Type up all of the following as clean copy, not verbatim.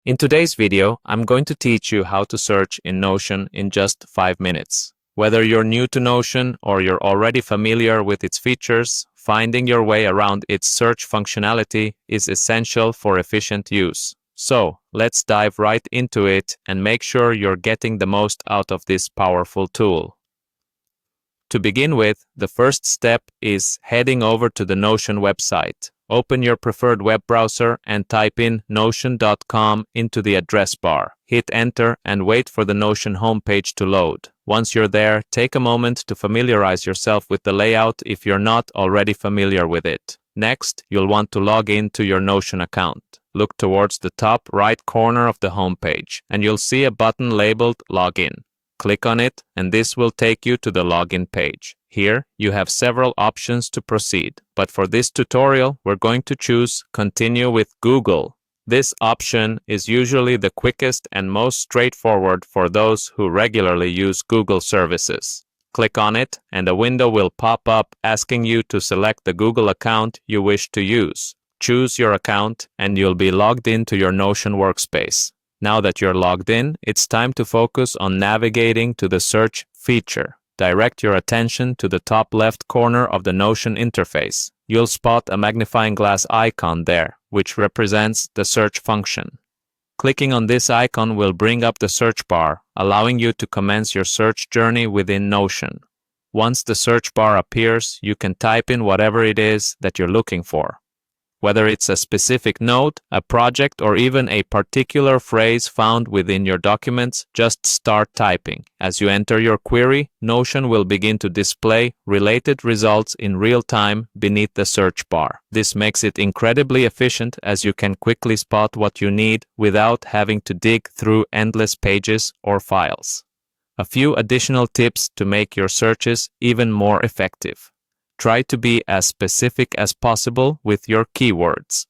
In today's video, I'm going to teach you how to search in Notion in just 5 minutes. Whether you're new to Notion or you're already familiar with its features, finding your way around its search functionality is essential for efficient use. So, let's dive right into it and make sure you're getting the most out of this powerful tool. To begin with, the first step is heading over to the Notion website. Open your preferred web browser and type in notion.com into the address bar. Hit enter and wait for the Notion homepage to load. Once you're there, take a moment to familiarize yourself with the layout if you're not already familiar with it. Next, you'll want to log in to your Notion account. Look towards the top right corner of the homepage, and you'll see a button labeled Login. Click on it, and this will take you to the login page. Here, you have several options to proceed, but for this tutorial, we're going to choose Continue with Google. This option is usually the quickest and most straightforward for those who regularly use Google services. Click on it, and a window will pop up asking you to select the Google account you wish to use. Choose your account, and you'll be logged into your Notion workspace. Now that you're logged in, it's time to focus on navigating to the search feature. Direct your attention to the top left corner of the Notion interface. You'll spot a magnifying glass icon there, which represents the search function. Clicking on this icon will bring up the search bar, allowing you to commence your search journey within Notion. Once the search bar appears, you can type in whatever it is that you're looking for. Whether it's a specific note, a project, or even a particular phrase found within your documents, just start typing. As you enter your query, Notion will begin to display related results in real time beneath the search bar. This makes it incredibly efficient as you can quickly spot what you need without having to dig through endless pages or files. A few additional tips to make your searches even more effective. Try to be as specific as possible with your keywords.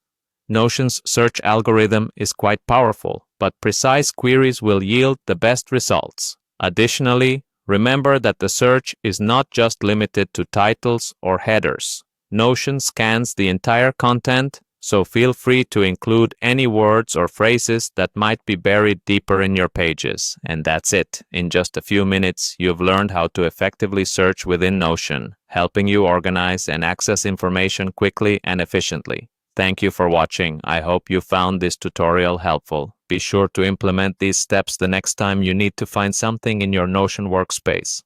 Notion's search algorithm is quite powerful, but precise queries will yield the best results. Additionally, remember that the search is not just limited to titles or headers. Notion scans the entire content, so feel free to include any words or phrases that might be buried deeper in your pages. And that's it. In just a few minutes, you've learned how to effectively search within Notion, helping you organize and access information quickly and efficiently. Thank you for watching. I hope you found this tutorial helpful. Be sure to implement these steps the next time you need to find something in your Notion workspace.